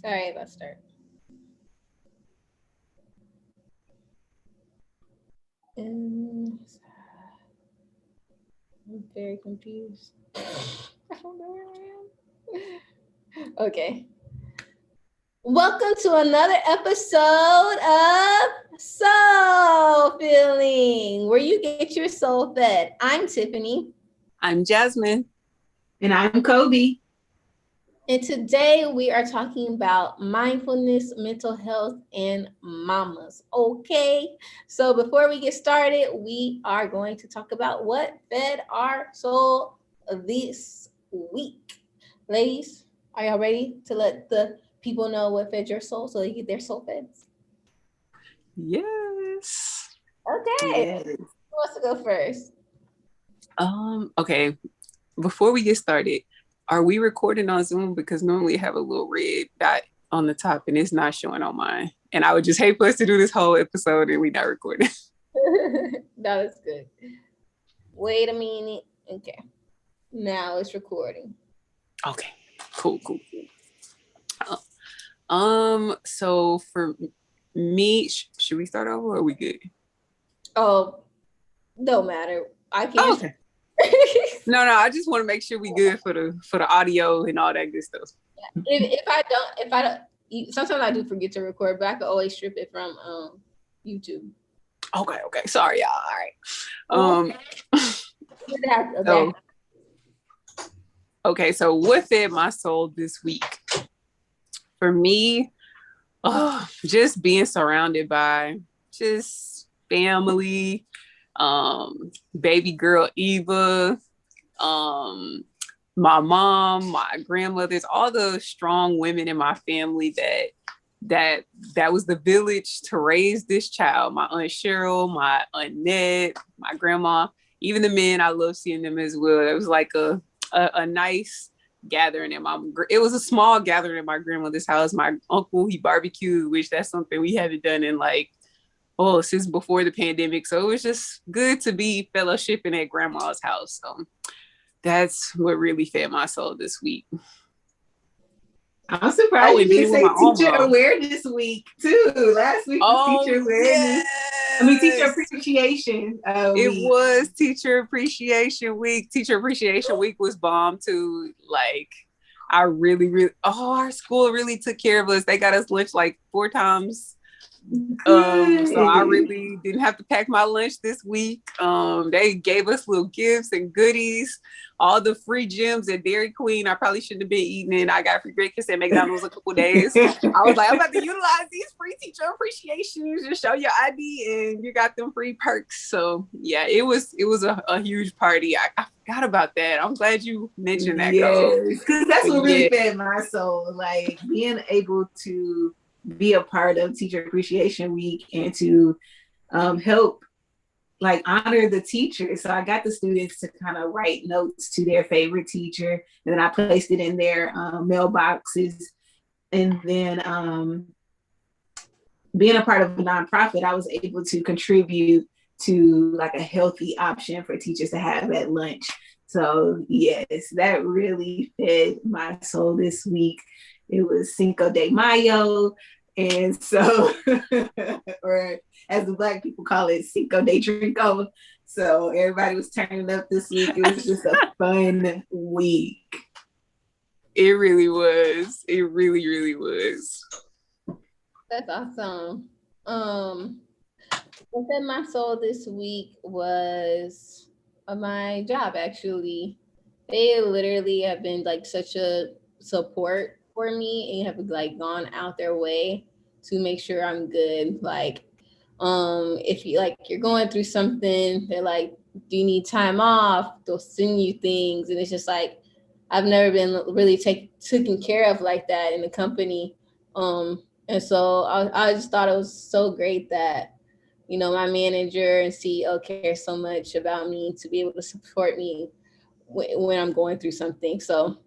All right, let's start. I'm very confused. I don't know where I am. Okay. Welcome to another episode of Soul Feeling, where you get your soul fed. I'm Tiffany. I'm Jasmine. And I'm Kobe. And today we are talking about mindfulness, mental health, and mamas. Okay. So before we get started, we are going to talk about what fed our soul this week. Ladies, are y'all ready to let the people know what fed your soul so they get their soul fed? Yes. Okay. Yes. Who wants to go first? Okay. Before we get started, are we recording on Zoom? Because normally I have a little red dot on the top and it's not showing on mine. And I would just hate for us to do this whole episode and we not recording. That was good. Wait a minute. Okay. Now it's recording. Okay. Cool. So for me, should we start over or are we good? Oh, don't matter. I can't. Oh, okay. No, I just want to make sure we good for the audio and all that good stuff. if I don't, sometimes I do forget to record, but I could always strip it from YouTube. Okay. Sorry, y'all. All right. So, okay, so what fed my soul this week? For me, just being surrounded by just family, baby girl Eva, my mom, my grandmothers, all the strong women in my family that was the village to raise this child. My Aunt Cheryl, my Aunt Ned, my grandma, even the men, I love seeing them as well. It was like a nice gathering it was a small gathering at my grandmother's house. My uncle, he barbecued, which that's something we haven't done in since before the pandemic. So it was just good to be fellowshipping at grandma's house. So that's what really fed my soul this week. I'm surprised you didn't say teacher awareness week too. Last week was teacher awareness. Yes. Teacher appreciation week. It was teacher appreciation week. Teacher appreciation week was bomb too. Our school really took care of us. They got us lunch 4 times. So I really didn't have to pack my lunch this week. They gave us little gifts and goodies, all the free gyms at Dairy Queen. I probably shouldn't have been eating it. I got free breakfast at McDonald's a couple days. I was like, I'm about to utilize these free teacher appreciations. Just show your ID and you got them free perks. So yeah, it was a huge party. I forgot about that. I'm glad you mentioned that. Yes, because that's what really fed my soul. Being able to be a part of Teacher Appreciation Week and to help honor the teacher. So I got the students to kind of write notes to their favorite teacher, and then I placed it in their mailboxes. And then being a part of a nonprofit, I was able to contribute to a healthy option for teachers to have at lunch. So yes, that really fed my soul this week. It was Cinco de Mayo. And so, or as the Black people call it, Cinco de Trinco. So everybody was turning up this week. It was just a fun week. It really was. It really, really was. That's awesome. What fed my soul this week was my job, actually. They literally have been such a support for me and have gone out their way to make sure I'm good. If you're going through something, they're like, do you need time off? They'll send you things, and it's just I've never been really taken care of like that in the company. And so I just thought it was so great that my manager and CEO care so much about me to be able to support me when I'm going through something. So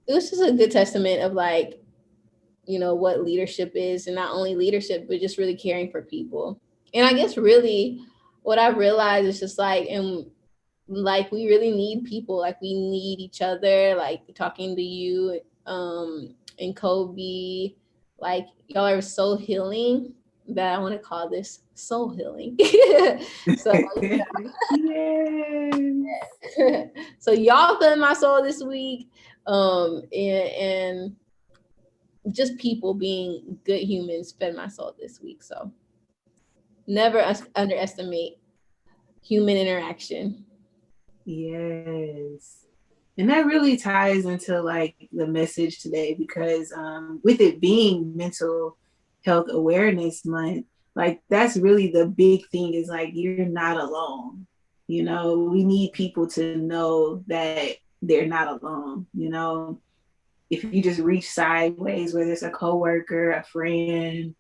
it was just a good testament of what leadership is, and not only leadership, but just really caring for people. And I guess really what I realized is just we really need people. We need each other. Talking to you and Kobe. Like, y'all are so healing that I want to call this soul healing. So Yes. so y'all fed my soul this week. And just people being good humans fed my soul this week. So never underestimate human interaction. Yes. And that really ties into like the message today, because with it being mental health awareness month, like that's really the big thing, is like you're not alone. You know, we need people to know that they're not alone. You know, if you just reach sideways, whether it's a coworker, a friend,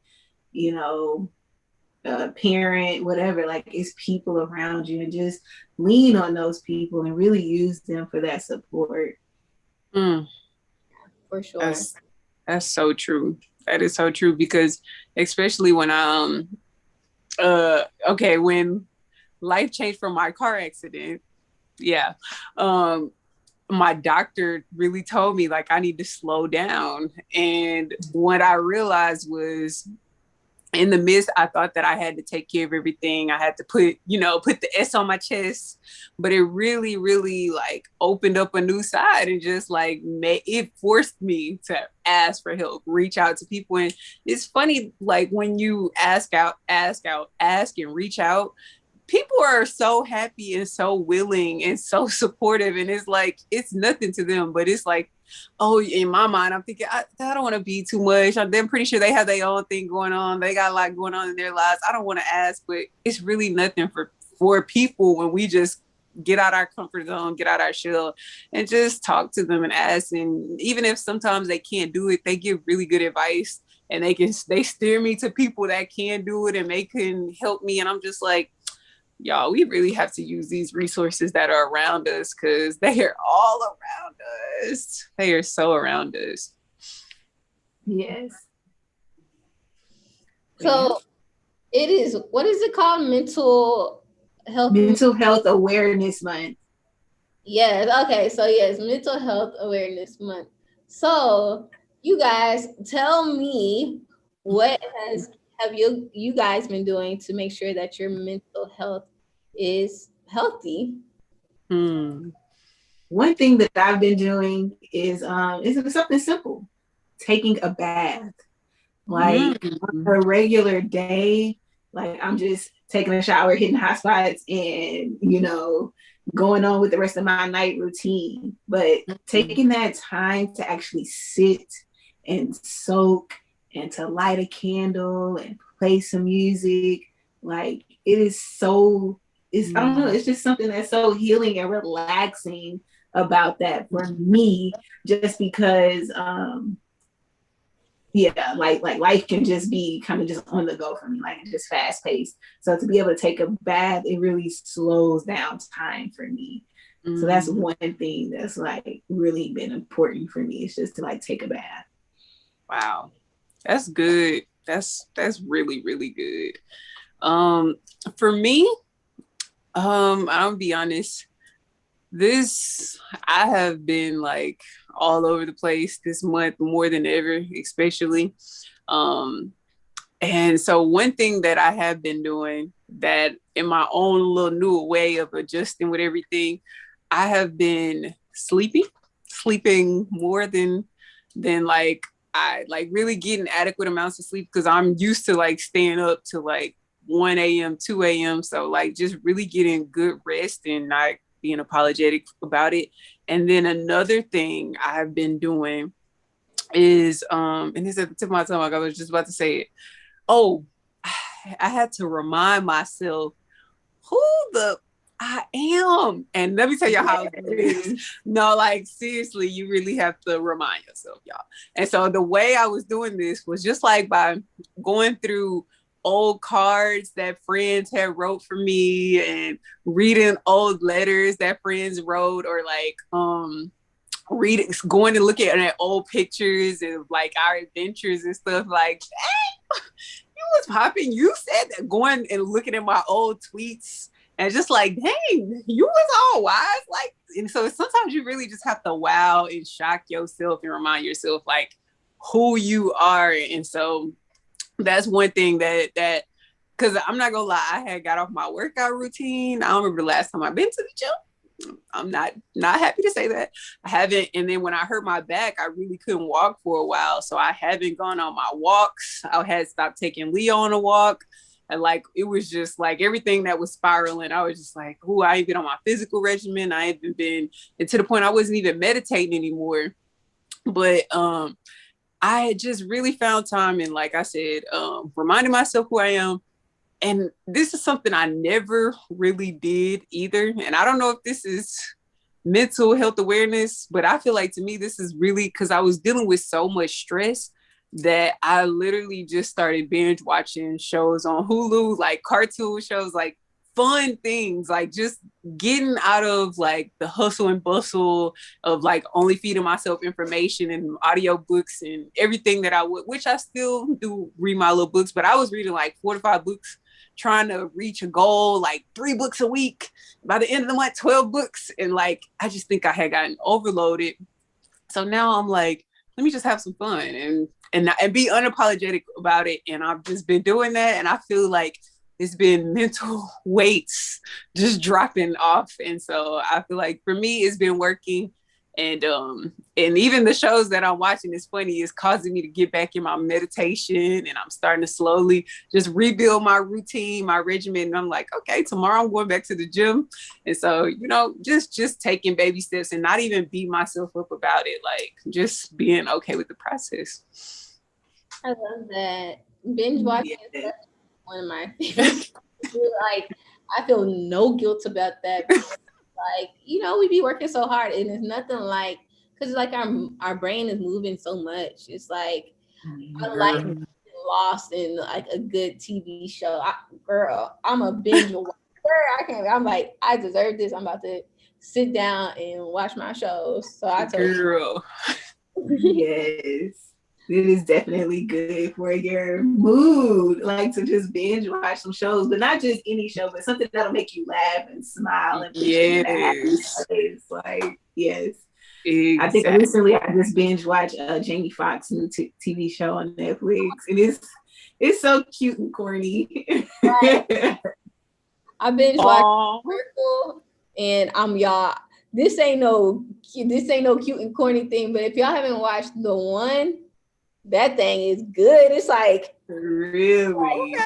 you know, a parent, whatever, like it's people around you, and just lean on those people and really use them for that support. Mm, For sure. that's so true. That is so true, because especially when okay, when life changed from my car accident, yeah, my doctor really told me like I need to slow down. And what I realized was, in the midst, I thought that I had to take care of everything. I had to put the S on my chest, but it really, really like opened up a new side, and just like it forced me to ask for help, reach out to people. And it's funny, like when you ask and reach out, people are so happy and so willing and so supportive. And it's like, it's nothing to them, but it's like, oh, in my mind, I'm thinking, I don't want to be too much. I'm pretty sure they have their own thing going on. They got a lot going on in their lives. I don't want to ask, but it's really nothing for people when we just get out our comfort zone, get out our shell, and just talk to them and ask. And even if sometimes they can't do it, they give really good advice, and they steer me to people that can do it and they can help me. And I'm just like, y'all, we really have to use these resources that are around us, because they are all around us. They are so around us. Yes. So it is, what is it called? Mental Health Awareness Month. Yes. Okay. So yes, Mental Health Awareness Month. So you guys tell me, what have you guys been doing to make sure that your mental health is healthy? One thing that I've been doing is something simple: taking a bath. Like on a regular day, like I'm just taking a shower, hitting hot spots, and going on with the rest of my night routine. But taking that time to actually sit and soak, and to light a candle and play some music, like it is so, I don't know, it's just something that's so healing and relaxing about that for me, just because like life can just be kind of just on the go for me, like just fast paced. So to be able to take a bath, it really slows down time for me. So that's one thing that's like really been important for me, is just to like take a bath. Wow, that's good. That's really, really good. For me, I'll be honest, I have been like all over the place this month, more than ever, especially. And so one thing that I have been doing, that in my own little new way of adjusting with everything, I have been sleeping more than like I like really getting adequate amounts of sleep, because I'm used to like staying up to like 1 a.m., 2 a.m. So like just really getting good rest and not being apologetic about it. And then another thing I've been doing is, and this is at the tip of my tongue, like I was just about to say it. Oh, I had to remind myself who I am. And let me tell you how it is. No, like seriously, you really have to remind yourself, y'all. And so the way I was doing this was just like by going through old cards that friends had wrote for me, and reading old letters that friends wrote, or like going to look at old pictures of like our adventures and stuff. Like, hey, you was popping. You said that. Going and looking at my old tweets, and just like, dang, you was all wise. Like, and so sometimes you really just have to wow and shock yourself and remind yourself, like, who you are. And so that's one thing that because I'm not gonna lie, I had got off my workout routine. I don't remember the last time I've been to the gym. I'm not happy to say that I haven't. And then when I hurt my back, I really couldn't walk for a while, so I haven't gone on my walks. I had stopped taking Leo on a walk, and like it was just like everything that was spiraling. I was just like, "Ooh, I ain't been on my physical regimen. I haven't been," and to the point I wasn't even meditating anymore. But I had just really found time, and like I said, reminding myself who I am. And this is something I never really did either. And I don't know if this is mental health awareness, but I feel like to me, this is really because I was dealing with so much stress that I literally just started binge watching shows on Hulu, like cartoon shows, like fun things, like just getting out of like the hustle and bustle of like only feeding myself information and audio books and everything that I would, which I still do read my little books, but I was reading like 4 to 5 books, trying to reach a goal, like 3 books a week. By the end of the month, 12 books. And like, I just think I had gotten overloaded. So now I'm like, let me just have some fun and be unapologetic about it. And I've just been doing that. And I feel like it's been mental weights just dropping off. And so I feel like for me, it's been working. And even the shows that I'm watching, is funny, it's causing me to get back in my meditation, and I'm starting to slowly just rebuild my routine, my regimen. And I'm like, okay, tomorrow I'm going back to the gym. And so, you know, just taking baby steps and not even beat myself up about it, like just being okay with the process. I love that. Binge watching is one of my favorites. Like, I feel no guilt about that. Like, you know, we be working so hard, and it's nothing like, because like our brain is moving so much. It's like I like being lost in like a good TV show. Girl, I'm a binge watcher. I can't. I'm like, I deserve this. I'm about to sit down and watch my shows. So I told Girl. Yes. It is definitely good for your mood, like to just binge watch some shows, but not just any show, but something that'll make you laugh and smile and put you in a happy place. Like, yes. Exactly. I think recently I just binge watched Jamie Foxx's new TV show on Netflix, and it's so cute and corny. Right. I binge watched Circle, and y'all. This ain't no cute and corny thing, but if y'all haven't watched the one, that thing is good. It's like, really. Okay.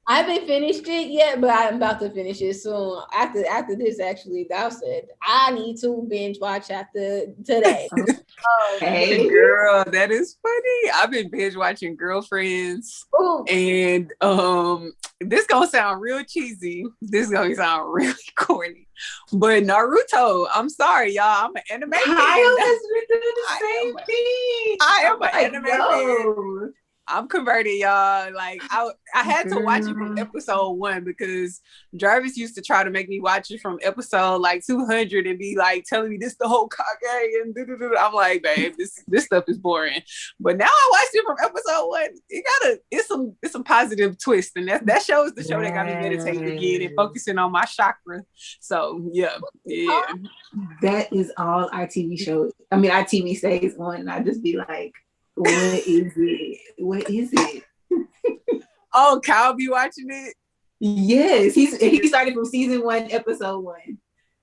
I haven't finished it yet, but I'm about to finish it soon. After this, actually, Dow said I need to binge watch after today. Hey girl, that is funny. I've been binge watching Girlfriends. Ooh. And this gonna sound real cheesy. This gonna sound really corny. But Naruto, I'm sorry, y'all. I'm an anime fan. I was doing the same thing. I am an anime fan. I'm converted, y'all. Like I had to watch it from episode 1 because Jarvis used to try to make me watch it from episode like 200 and be like telling me this the whole Kage and I'm like, babe, this stuff is boring. But now I watched it from episode 1. It's some positive twist, and that show is the show that got me meditating again and focusing on my chakra. So yeah. That is all our TV shows. I mean, our TV stays on, and I just be like, what is it? What is it? Oh, Kyle be watching it? Yes, he started from season 1, episode 1.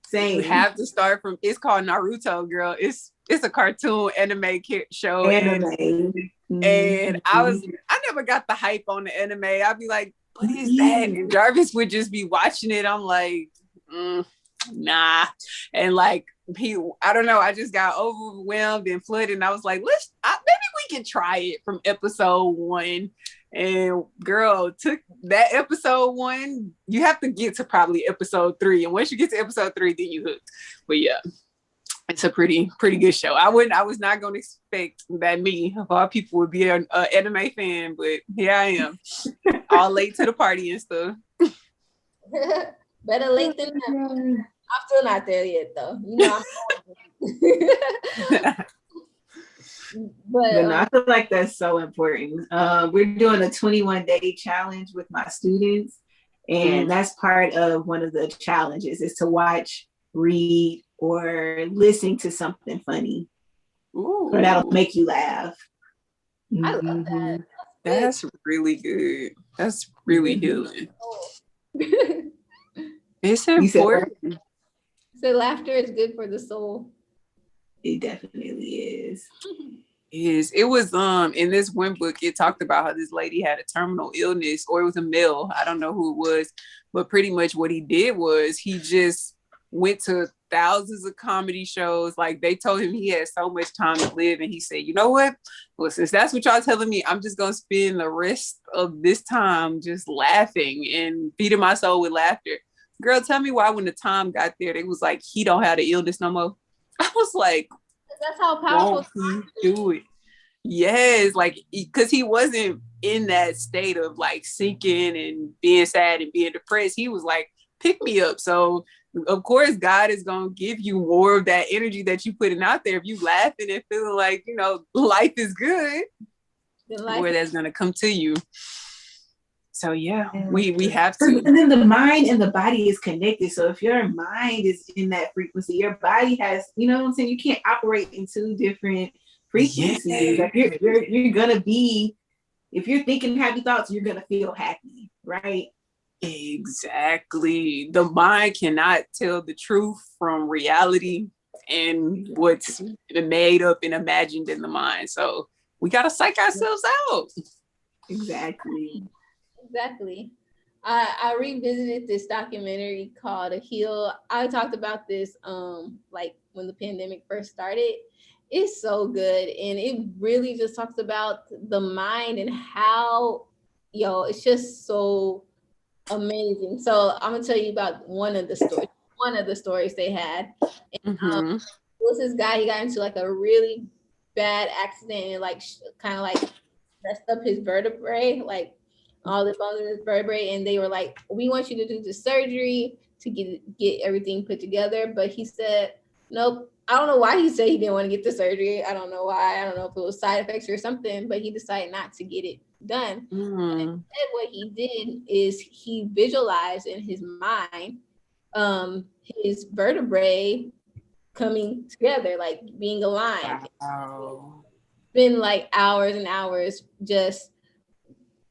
Same. You have to start from. It's called Naruto, girl. It's a cartoon anime show. And I never got the hype on the anime. I'd be like, what is that? And Jarvis would just be watching it. I'm like, nah. And like I don't know, I just got overwhelmed and flooded, and I was like, maybe we can try it from episode 1. And girl, took that episode 1, you have to get to probably episode 3, and once you get to episode 3, then you hooked. But yeah, it's a pretty good show. I was not going to expect that me of all people would be an anime fan, but here I am, all late to the party and stuff. Better late than never. I'm still not there yet, though. You know, but no, I feel like that's so important. We're doing a 21-day challenge with my students, and that's part of one of the challenges is to watch, read, or listen to something funny. Ooh. Or that'll make you laugh. I love that. That's really good. That's really healing. It's important. So laughter is good for the soul. It definitely is. It was in this one book, it talked about how this lady had a terminal illness, or it was a male, I don't know who it was, but pretty much what he did was he just went to thousands of comedy shows. Like, they told him he had so much time to live, and he said, you know what, well, since that's what y'all telling me, I'm just gonna spend the rest of this time just laughing and feeding my soul with laughter. Girl, tell me why when the time got there, they was like, he don't have the illness no more. I was like, that's how powerful he do it. Yes, like, because he wasn't in that state of like sinking and being sad and being depressed. He was like, pick me up. So of course God is gonna give you more of that energy that you putting out there. If you laughing and feeling like, you know, life is good, where that's gonna come to you. So yeah, we have to. And then the mind and the body is connected. So if your mind is in that frequency, your body has, you know what I'm saying? You can't operate in two different frequencies. Yeah. Like you're gonna be, if you're thinking happy thoughts, you're gonna feel happy, right? Exactly. The mind cannot tell the truth from reality and what's made up and imagined in the mind. So we gotta psych ourselves out. Exactly. I revisited this documentary called A Heal. I talked about this like when the pandemic first started. It's so good, and it really just talks about the mind and how, it's just so amazing. So I'm gonna tell you about one of the stories they had. And, it was this guy, he got into like a really bad accident and like kind of like messed up his vertebrae, like all the bones in his vertebrae, and they were like, we want you to do the surgery to get everything put together. But he said, nope. I don't know why he said he didn't want to get the surgery. I don't know why. I don't know if it was side effects or something, but he decided not to get it done. And what he did is he visualized in his mind his vertebrae coming together, like being aligned. Wow. Been like hours and hours just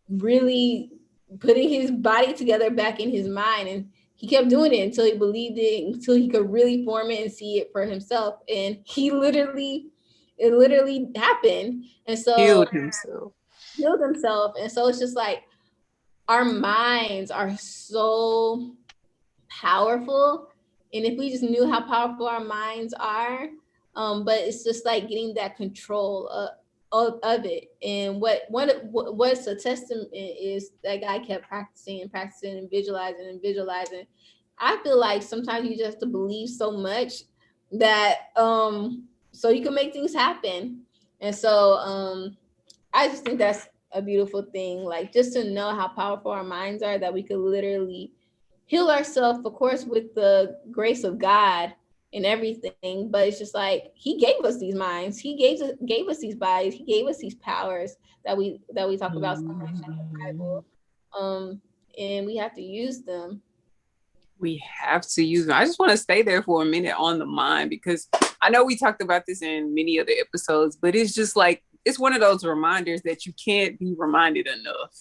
really putting his body together back in his mind, and he kept doing it until he believed it, until he could really form it and see it for himself. And it literally happened. And so healed himself. And so it's just like our minds are so powerful, and if we just knew how powerful our minds are, but it's just like getting that control of it. And what's a testament is that guy kept practicing and visualizing. I feel like sometimes you just have to believe so much that so you can make things happen. And so I just think that's a beautiful thing, like just to know how powerful our minds are, that we could literally heal ourselves, of course, with the grace of God and everything. But it's just like he gave us these minds, he gave us these bodies, he gave us these powers that we talk about so much in the Bible. And we have to use them. We have to use them. I just want to stay there for a minute on the mind, because I know we talked about this in many other episodes, but it's just like, it's one of those reminders that you can't be reminded enough,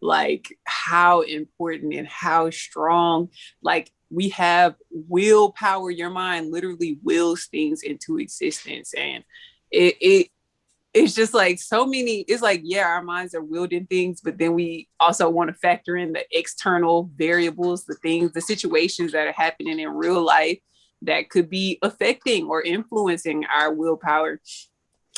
like how important and how strong, like we have willpower. Your mind literally wills things into existence. And it's just like so many, it's like, yeah, our minds are wielding things, but then we also want to factor in the external variables, the things, the situations that are happening in real life that could be affecting or influencing our willpower.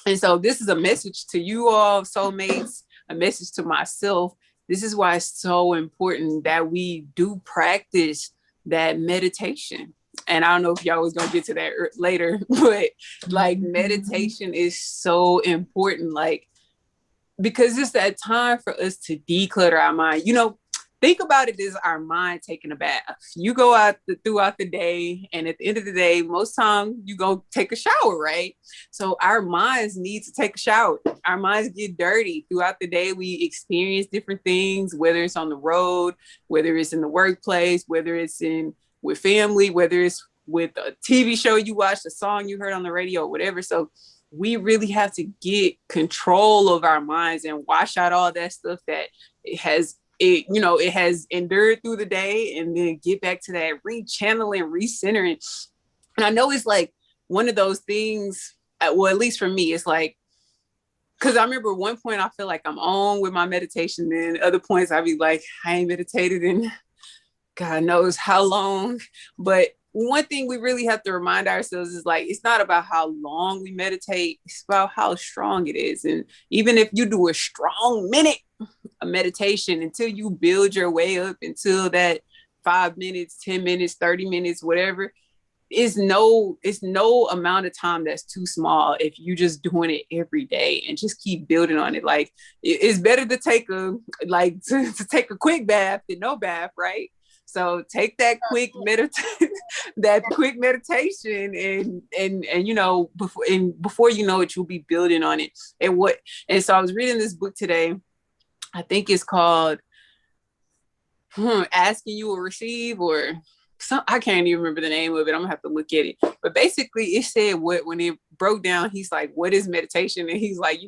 And so this is a message to you all, soulmates, a message to myself. This is why it's so important that we do practice that meditation. And I don't know if y'all was going to get to that later, but like meditation is so important, like, because it's that time for us to declutter our mind. You know, think about it as our mind taking a bath. You go out throughout the day, and at the end of the day, most time you go take a shower, right? So our minds need to take a shower. Our minds get dirty throughout the day. We experience different things, whether it's on the road, whether it's in the workplace, whether it's with family, whether it's with a TV show you watched, a song you heard on the radio, whatever. So we really have to get control of our minds and wash out all that stuff that it has endured through the day, and then get back to that rechanneling, recentering. And I know it's like one of those things, well, at least for me, it's like, because I remember one point I feel like I'm on with my meditation, then other points I'd be like, I ain't meditated in God knows how long. But one thing we really have to remind ourselves is like, it's not about how long we meditate, it's about how strong it is. And even if you do a strong minute of meditation, until you build your way up until that 5 minutes, 10 minutes, 30 minutes, whatever, it's no amount of time that's too small if you just doing it every day and just keep building on it. Like, it's better to take to take a quick bath than no bath, right? So take that quick meditation, and before you know it, you'll be building on it. And so I was reading this book today. I think it's called Asking You Will Receive, or I can't even remember the name of it. I'm gonna have to look at it. But basically it said, when it broke down, he's like, what is meditation? And he's like,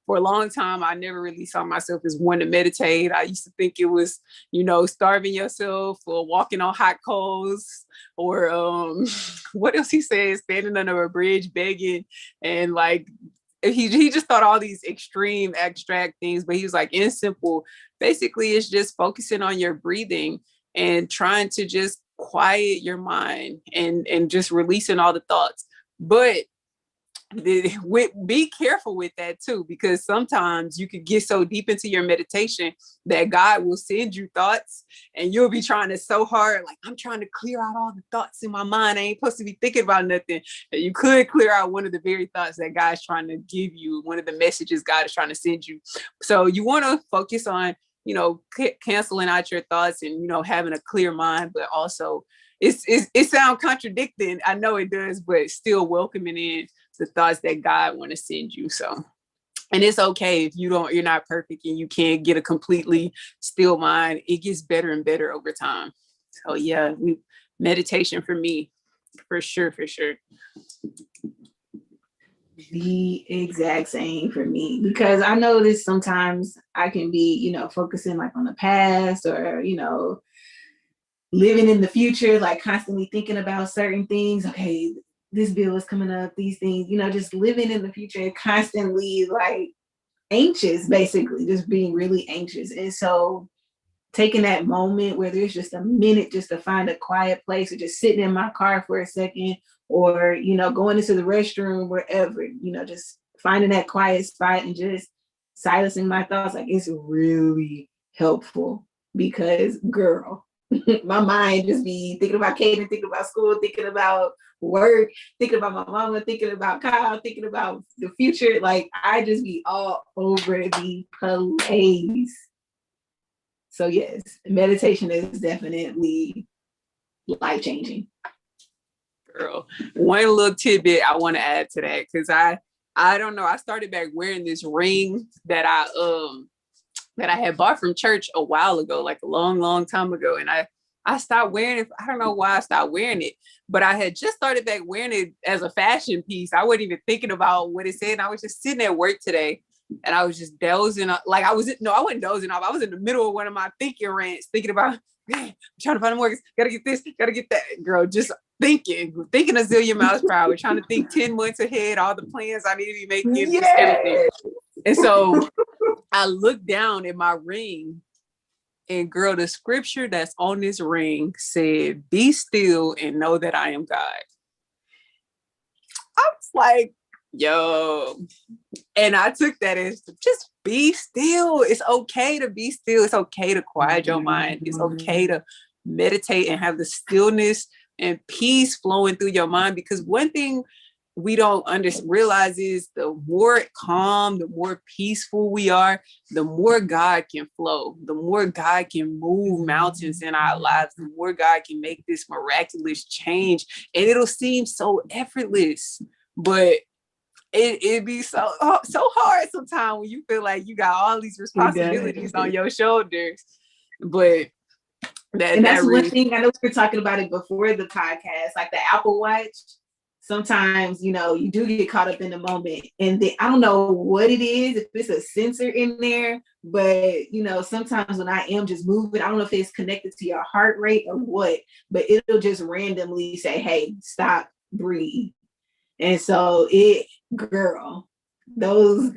for a long time, I never really saw myself as one to meditate. I used to think it was, starving yourself or walking on hot coals, or what else he said, standing under a bridge begging, and like he just thought all these extreme abstract things. But he was like, in simple, basically it's just focusing on your breathing and trying to just quiet your mind and just releasing all the thoughts. But be careful with that too, because sometimes you could get so deep into your meditation that God will send you thoughts, and you'll be trying to so hard, like, I'm trying to clear out all the thoughts in my mind. I ain't supposed to be thinking about nothing. And you could clear out one of the very thoughts that God's trying to give you, one of the messages God is trying to send you. So you want to focus on, canceling out your thoughts and, having a clear mind, but also it sounds contradicting. I know it does, but still welcoming in the thoughts that God want to send you. So, and it's okay if you're not perfect and you can't get a completely still mind. It gets better and better over time. So yeah, meditation for me, for sure. The exact same for me, because I notice sometimes I can be, focusing like on the past, or, living in the future, like constantly thinking about certain things. Okay, this bill is coming up, these things, just living in the future and constantly like anxious, basically just being really anxious. And so taking that moment, whether it's just a minute just to find a quiet place, or just sitting in my car for a second, or, going into the restroom, wherever, just finding that quiet spot and just silencing my thoughts, like, it's really helpful. Because girl, my mind just be thinking about Kaden, thinking about school, thinking about work, thinking about my mama, thinking about Kyle, thinking about the future. Like, I just be all over the place. So yes, meditation is definitely life-changing. Girl, one little tidbit I want to add to that, because I don't know, I started back wearing this ring that I had bought from church a while ago, like a long time ago. And I stopped wearing it. I don't know why I stopped wearing it, but I had just started back wearing it as a fashion piece. I wasn't even thinking about what it said. And I was just sitting at work today, and I was just dozing off. Like, I wasn't dozing off. I was in the middle of one of my thinking rants, thinking about, I'm trying to find a mortgage, gotta get this, gotta get that. Girl, just thinking a zillion miles per hour, trying to think 10 months ahead, all the plans I need to be making, just everything. And so I looked down at my ring, and girl, the scripture that's on this ring said, "Be still and know that I am God." I was like, yo. And I took that as, just be still. It's okay to be still. It's okay to quiet your mind. It's okay to meditate and have the stillness and peace flowing through your mind. Because one thing we don't realize is, the more calm, the more peaceful we are, the more God can flow, the more God can move mountains in our lives, the more God can make this miraculous change. And it'll seem so effortless, but it'd be so hard sometimes when you feel like you got all these responsibilities on your shoulders. But that's one thing. I know we were talking about it before the podcast, like the Apple Watch. sometimes, you know, you do get caught up in the moment, and then I don't know what it is, if it's a sensor in there, but you know, sometimes when I am just moving, I don't know if it's connected to your heart rate or what, but it'll just randomly say, hey, stop, breathe. And so girl, this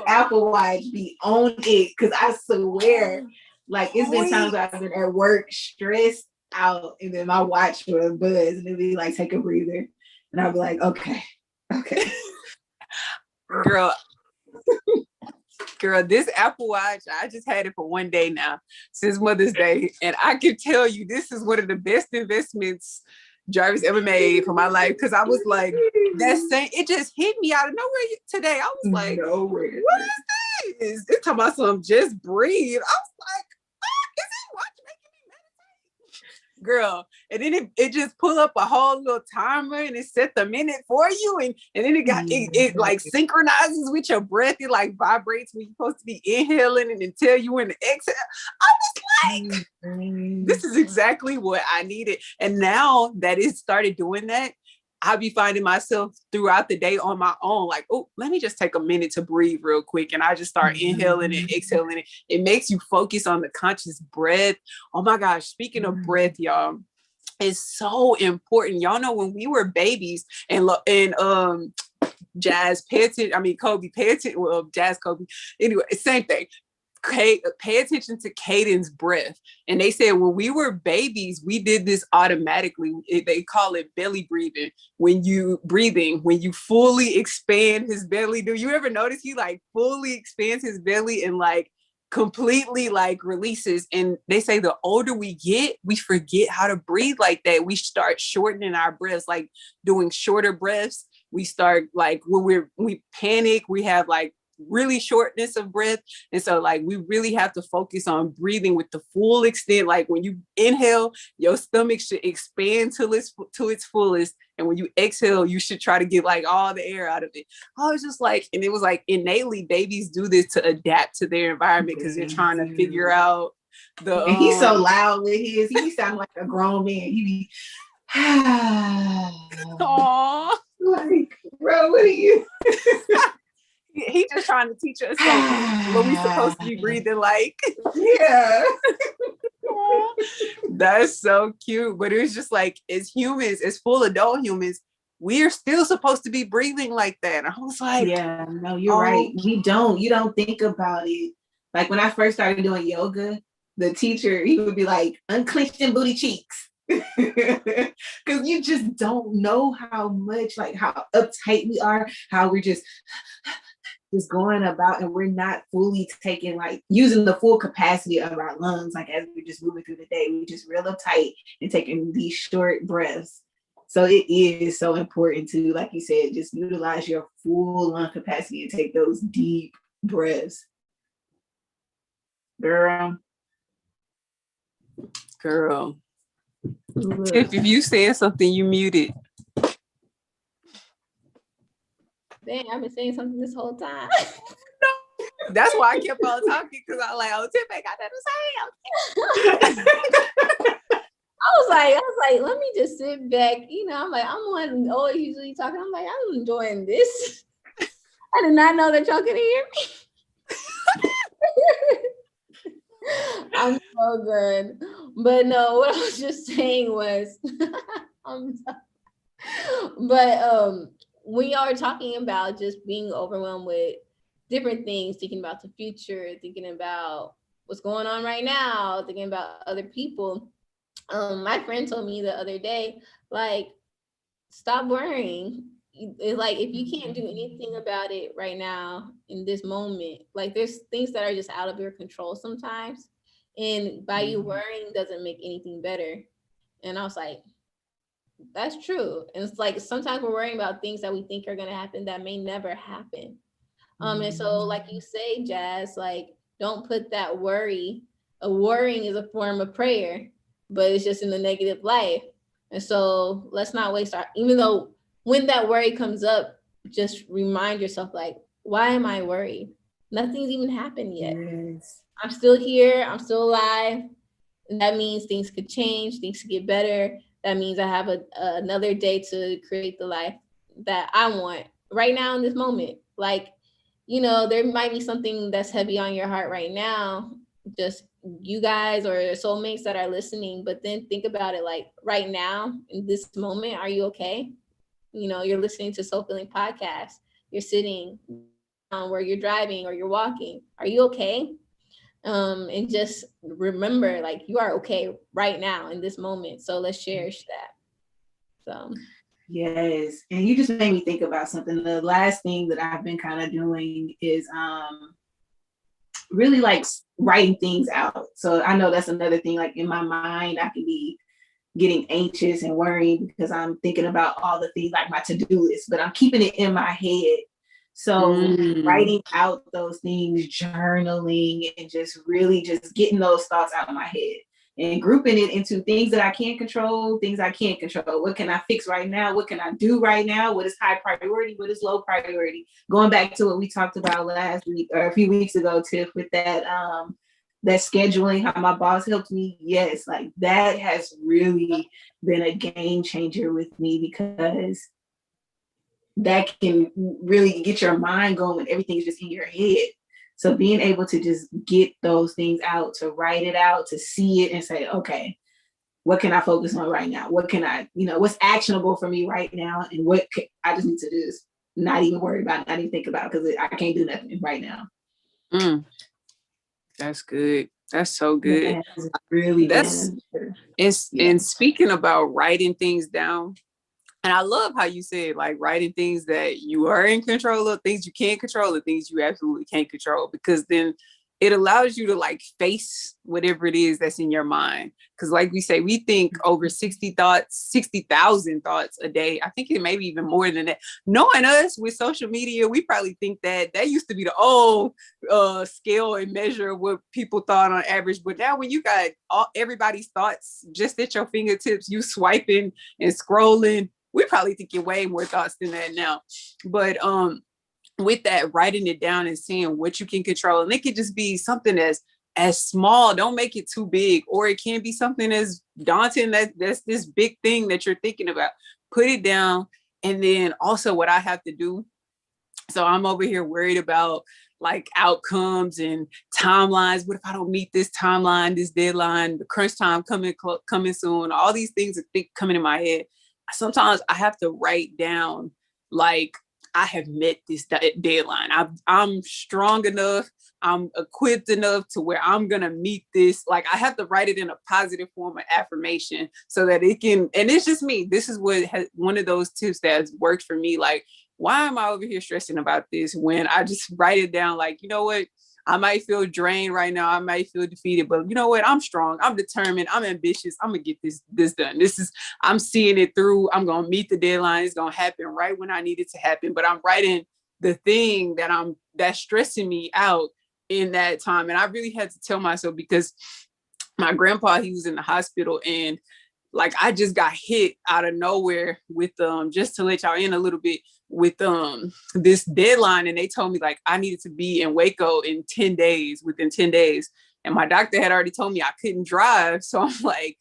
Apple Watch be on it, because I swear, like, it's been times where I've been at work stressed out, and then my watch will buzz, and it'll be like, take a breather, and I'll be like, okay. Girl, this Apple Watch, I just had it for one day now, since Mother's Day, and I can tell you this is one of the best investments Jarvis ever made for my life, because I was like, it just hit me out of nowhere today. I was like, what is this? It's talking about something, just breathe. I was like, is this watch making me meditate? Girl, and then it just pull up a whole little timer, and it set the minute for you, and then it like synchronizes with your breath. It like vibrates when you're supposed to be inhaling, and then tell you when to exhale. I was like, this is exactly what I needed. And now that it started doing that, I'll be finding myself throughout the day on my own, like, oh, let me just take a minute to breathe real quick. And I just start inhaling and exhaling. It makes you focus on the conscious breath. Oh my gosh, speaking of breath, y'all, it's so important. Y'all know when we were babies, and Jazz, pay attention. I mean, Kobe, pay attention. Well, Jazz, Kobe. Anyway, same thing. Pay attention to Caden's breath. And they said when we were babies, we did this automatically. They call it belly breathing. When you fully expand his belly. Do you ever notice he like fully expands his belly and like completely like releases? And they say the older we get, we forget how to breathe like that. We start shortening our breaths, like doing shorter breaths. We start like when we panic, we have like really shortness of breath. And so like we really have to focus on breathing with the full extent. Like when you inhale, your stomach should expand to its fullest, and when you exhale, you should try to get like all the air out of it. I was just like, and it was like innately babies do this to adapt to their environment, because they're trying to figure out and he's so loud with his, he sound like a grown man. He be Aww. Like, bro, what are you? He just trying to teach us what we supposed to be breathing like. Yeah. That's so cute. But it was just like, as humans, as full adult humans, we are still supposed to be breathing like that. I was like, yeah, no, you're right. You don't think about it. Like when I first started doing yoga, the teacher, he would be like, unclench them booty cheeks. Because you just don't know how much, like how uptight we are, how we're just going about, and we're not fully taking, like using the full capacity of our lungs. Like as we're just moving through the day, we just real uptight and taking these short breaths. So it is so important to, like you said, just utilize your full lung capacity and take those deep breaths. Girl. If you saying something, you muted. Dang, I've been saying something this whole time. No, that's why I kept on talking, because I was like, oh, Tiff ain't got that to say. I was like, let me just sit back. You know, I'm like, I'm one always usually talking. I'm like, I'm enjoying this. I did not know that y'all could hear me. I'm so good. But no, what I was just saying was, but when y'all are talking about just being overwhelmed with different things, thinking about the future, thinking about what's going on right now, thinking about other people. My friend told me the other day, like, stop worrying. It's like, if you can't do anything about it right now in this moment, like there's things that are just out of your control sometimes. And by you worrying doesn't make anything better. And I was like, that's true. And it's like, sometimes we're worrying about things that we think are going to happen that may never happen. And so like you say, Jazz, like, don't put that worrying is a form of prayer, but it's just in the negative light. And so let's not waste even though when that worry comes up, just remind yourself, like, why am I worried? Nothing's even happened yet. Yes. I'm still here. I'm still alive. And that means things could change, things could get better. That means I have another day to create the life that I want right now in this moment. Like, you know, there might be something that's heavy on your heart right now, just you guys or soulmates that are listening, but then think about it like right now in this moment, are you okay? You know, you're listening to Soul Filling Podcast. You're sitting where you're driving or you're walking. Are you okay? And just remember, like, you are okay right now in this moment. So let's cherish that. So yes, and you just made me think about something. The last thing that I've been kind of doing is really like writing things out. So I know that's another thing. Like in my mind, I can be getting anxious and worrying because I'm thinking about all the things like my to-do list, but I'm keeping it in my head. So writing out those things, journaling, and just really just getting those thoughts out of my head and grouping it into things that I can control, things I can't control. What can I fix right now? What can I do right now? What is high priority? What is low priority? Going back to what we talked about last week or a few weeks ago, Tiff, with that that scheduling, how my boss helped me. Yes, like that has really been a game changer with me because that can really get your mind going when everything's just in your head. So being able to just get those things out, to write it out, to see it and say, okay, what can I focus on right now? What can I, what's actionable for me right now? And I just need to do is not even worry about it, not even think about it because I can't do nothing right now. That's good. That's so good. That's really and speaking about writing things down, and I love how you said like writing things that you are in control of, things you can't control, and things you absolutely can't control, because then it allows you to like face whatever it is that's in your mind. Because like we say, we think over 60,000 thoughts a day. I think it may be even more than that. Knowing us with social media, we probably think that used to be the old scale and measure of what people thought on average. But now when you got everybody's thoughts just at your fingertips, you swiping and scrolling, we probably thinking way more thoughts than that now. But with that, writing it down and seeing what you can control, and it could just be something as small. Don't make it too big, or it can be something as daunting that's this big thing that you're thinking about. Put it down. And then also what I have to do, so I'm over here worried about like outcomes and timelines. What if I don't meet this timeline, this deadline, the crunch time coming soon, all these things are coming in my head. Sometimes I have to write down, like, I have met this deadline. I'm strong enough. I'm equipped enough to where I'm going to meet this. Like, I have to write it in a positive form of affirmation so that it can, and it's just me. This is one of those tips that has worked for me. Like, why am I over here stressing about this when I just write it down? Like, you know what? I might feel drained right now. I might feel defeated, but you know what? I'm strong. I'm determined. I'm ambitious. I'm going to get this done. I'm seeing it through. I'm going to meet the deadline. It's going to happen right when I need it to happen. But I'm writing the thing that's stressing me out in that time. And I really had to tell myself, because my grandpa, he was in the hospital, and like, I just got hit out of nowhere with, just to let y'all in a little bit, with this deadline. And they told me like I needed to be in Waco in 10 days, within 10 days. And my doctor had already told me I couldn't drive. So I'm like,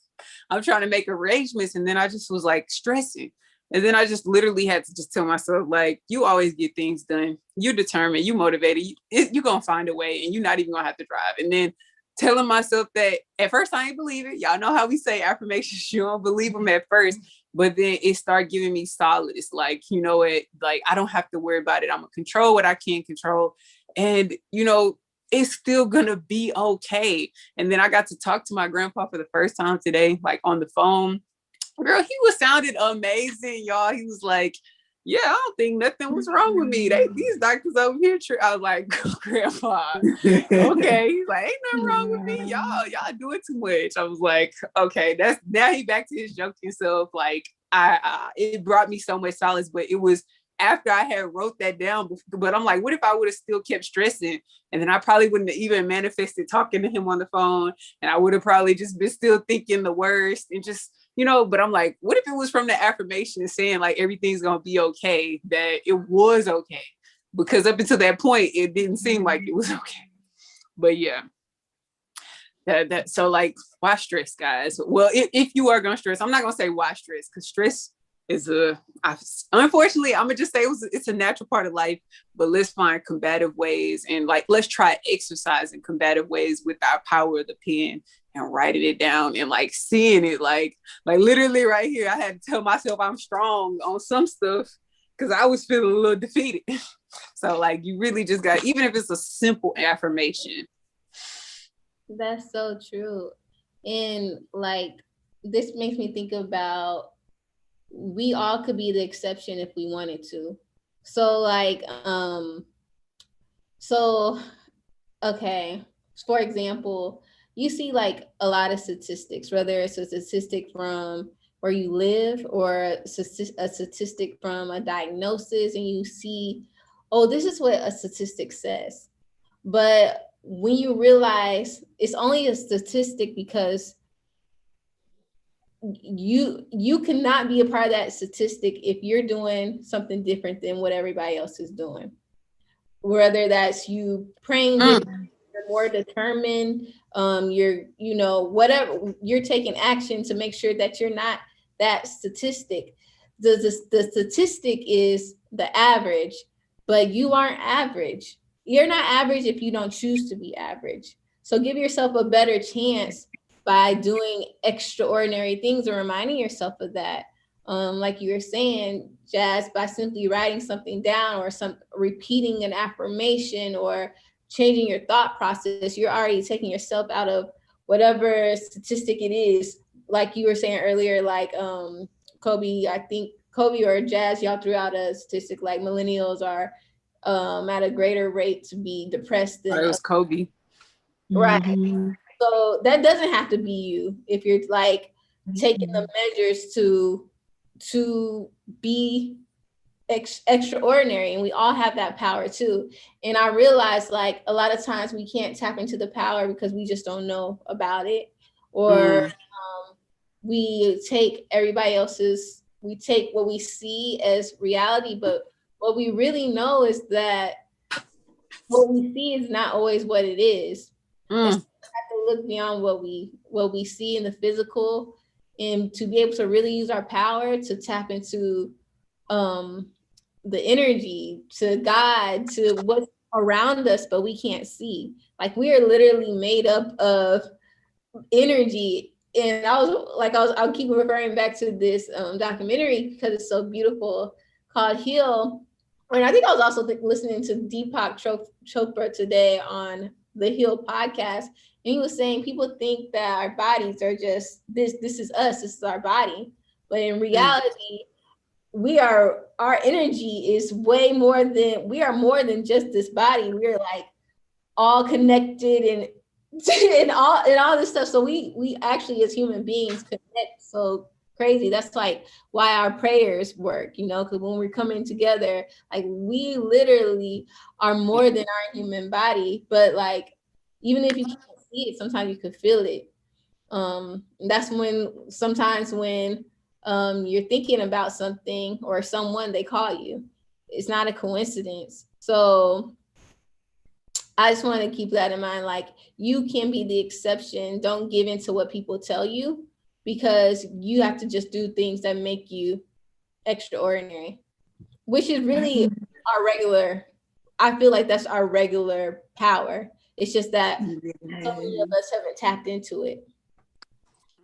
I'm trying to make arrangements. And then I just was like stressing. And then I just literally had to just tell myself, like, you always get things done. You're determined, you motivated, you're going to find a way, and you're not even going to have to drive. And then telling myself that, at first I ain't believe it. Y'all know how we say affirmations, you don't believe them at first, but then it started giving me solace. Like, you know what, like, I don't have to worry about it. I'm gonna control what I can control. And, it's still gonna be okay. And then I got to talk to my grandpa for the first time today, like on the phone. Girl, he sounded amazing, y'all. He was like, yeah, I don't think nothing was wrong with me. These doctors over here. I was like, Grandpa, okay. He's like, ain't nothing wrong with me. Y'all doing too much. I was like, okay, now he back to his joking self. Like, it brought me so much solace, but it was after I had wrote that down. But I'm like, what if I would have still kept stressing? And then I probably wouldn't have even manifested talking to him on the phone. And I would have probably just been still thinking the worst and just, but I'm like, what if it was from the affirmation saying like everything's going to be okay, that it was okay? Because up until that point, it didn't seem like it was okay. But yeah. So like, why stress, guys? Well, if you are gonna stress, I'm not gonna say why stress, because stress is unfortunately, I'm gonna just say it's a natural part of life, but let's find combative ways, and like, let's try exercising combative ways with our power of the pen and writing it down and like seeing it, like literally right here, I had to tell myself I'm strong on some stuff because I was feeling a little defeated. So like, you really just got, even if it's a simple affirmation. That's so true. And like, this makes me think about, we all could be the exception if we wanted to. So like, so, okay, for example, you see like a lot of statistics, whether it's a statistic from where you live or a statistic from a diagnosis, and you see, oh, this is what a statistic says. But when you realize it's only a statistic because you cannot be a part of that statistic if you're doing something different than what everybody else is doing. Whether that's you praying, you're more determined, whatever, you're taking action to make sure that you're not that statistic. The statistic is the average, but you aren't average. You're not average if you don't choose to be average. So give yourself a better chance by doing extraordinary things and reminding yourself of that. Like you were saying, Jazz, by simply writing something down or repeating an affirmation or changing your thought process, you're already taking yourself out of whatever statistic it is. Like you were saying earlier, like Kobe, I think Kobe or Jazz, y'all threw out a statistic like millennials are at a greater rate to be depressed than it was Kobe. Right. Mm-hmm. So that doesn't have to be you if you're like taking the measures to be extraordinary, and we all have that power too. And I realized like a lot of times we can't tap into the power because we just don't know about it, or we take we take what we see as reality, but what we really know is that what we see is not always what it is. We have to look beyond what we see in the physical, and to be able to really use our power to tap into the energy, to God, to what's around us, but we can't see. Like, we are literally made up of energy. And I'll keep referring back to this documentary because it's so beautiful, called Heal. And I think I was also listening to Deepak Chopra today on the Heal podcast. And he was saying people think that our bodies are just this is us, this is our body. But in reality, our energy is way more than, we are more than just this body. We're like all connected and all this stuff. So we actually as human beings connect so crazy. That's like why our prayers work, because when we're coming together, like, we literally are more than our human body. But like, even if you can't see it, sometimes you could feel it. That's when sometimes when you're thinking about something or someone, they call you. It's not a coincidence. So I just want to keep that in mind. Like, you can be the exception. Don't give in to what people tell you, because you have to just do things that make you extraordinary, which is really our regular. I feel like that's our regular power. It's just that so many of us haven't tapped into it.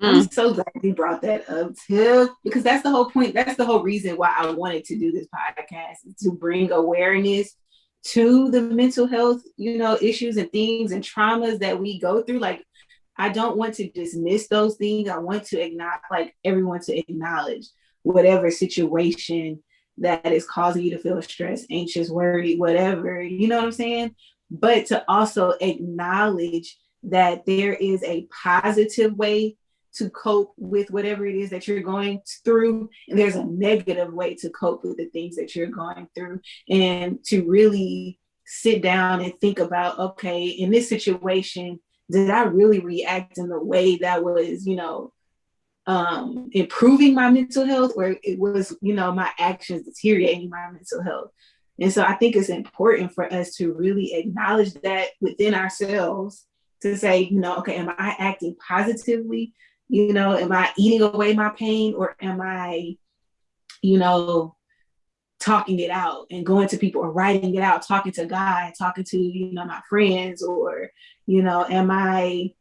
I'm so glad you brought that up, Tiff, because that's the whole point. That's the whole reason why I wanted to do this podcast, is to bring awareness to the mental health, issues and things and traumas that we go through. Like, I don't want to dismiss those things. I want to everyone to acknowledge whatever situation that is causing you to feel stressed, anxious, worried, whatever, you know what I'm saying? But to also acknowledge that there is a positive way to cope with whatever it is that you're going through. And there's a negative way to cope with the things that you're going through. And to really sit down and think about, okay, in this situation, did I really react in the way that was, improving my mental health, or it was, my actions deteriorating my mental health? And so I think it's important for us to really acknowledge that within ourselves, to say, you know, okay, am I acting positively? You know, am I eating away my pain, or am I, you know, talking it out and going to people or writing it out, talking to God, talking to, you know, my friends, or, you know, am I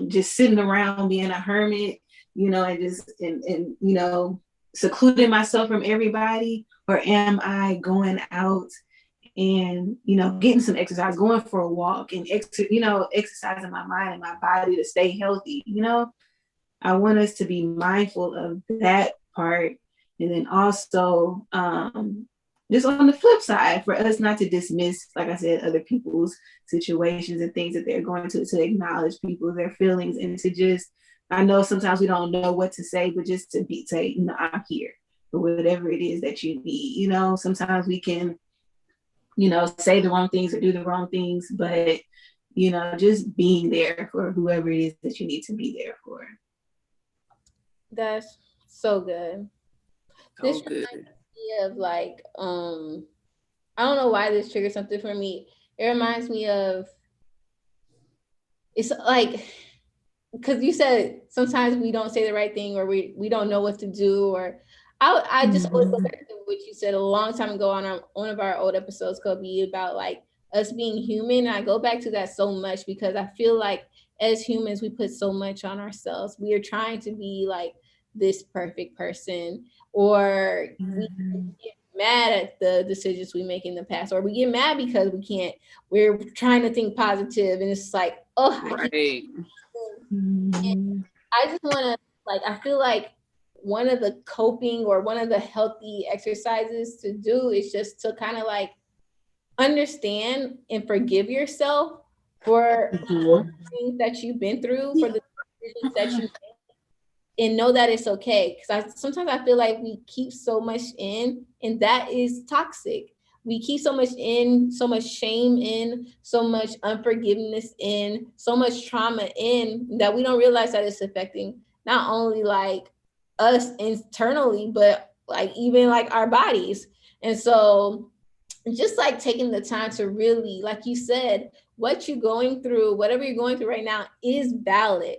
just sitting around being a hermit, you know, and just, and, you know, secluding myself from everybody? Or am I going out and, you know, getting some exercise, going for a walk, and, you know, exercising my mind and my body to stay healthy? You know, I want us to be mindful of that part. And then also, just on the flip side, for us not to dismiss, like I said, other people's situations and things that they're going to acknowledge people, their feelings, and to just, I know sometimes we don't know what to say, but just to say, you know, I'm here for whatever it is that you need. You know, sometimes we can, you know, say the wrong things or do the wrong things, but, you know, just being there for whoever it is that you need to be there for. That's so good. So This good. reminds me of like, I don't know why this triggers something for me. It reminds me of, it's like, because you said sometimes we don't say the right thing, or we don't know what to do, or I just always go back to what you said a long time ago on one of our old episodes, Kobe, about like us being human. And I go back to that so much because I feel like as humans, we put so much on ourselves. We are trying to be like this perfect person, or we get mad at the decisions we make in the past, or we get mad because we're trying to think positive, and it's like, oh, Right. I just want to, like, I feel like one of the coping or one of the healthy exercises to do is just to kind of like understand and forgive yourself for the things that you've been through, for the decisions that you made, and know that it's okay. Because sometimes I feel like we keep so much in, and that is toxic. We keep so much in, so much shame in, so much unforgiveness in, so much trauma in, that we don't realize that it's affecting not only like us internally, but like even like our bodies. And so just like taking the time to really, like you said, what you're going through, whatever you're going through right now is valid.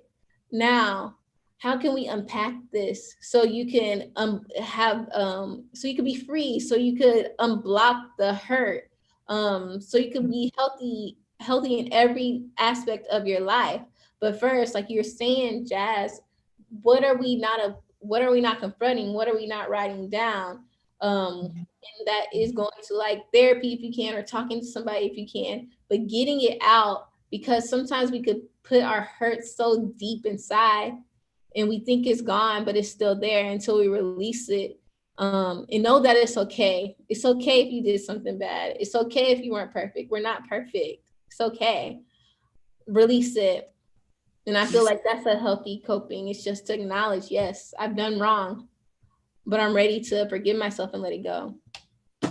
Now, how can we unpack this so you can so you could be free, so you could unblock the hurt, so you can be healthy in every aspect of your life? But first, like you're saying, Jazz, what are we not confronting? What are we not writing down? And that is going to like therapy if you can, or talking to somebody if you can, but getting it out, because sometimes we could put our hurt so deep inside and we think it's gone, but it's still there until we release it. And know that it's okay. It's okay if you did something bad. It's okay if you weren't perfect. We're not perfect. It's okay. Release it. And I feel like that's a healthy coping. It's just to acknowledge, yes, I've done wrong, but I'm ready to forgive myself and let it go.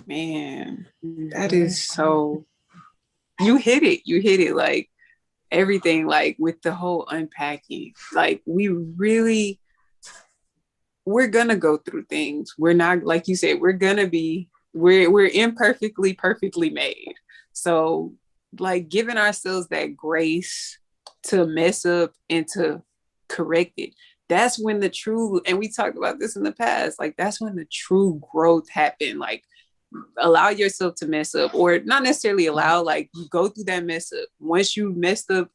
Man, that is so, you hit it like everything, like with the whole unpacking, like we're gonna go through things. We're not, like you said, we're imperfectly perfectly made. So like giving ourselves that grace to mess up and to correct it, that's when the true, and we talked about this in the past, like that's when the true growth happened. Like allow yourself to mess up, or not necessarily allow, like you go through that mess up. Once you messed up,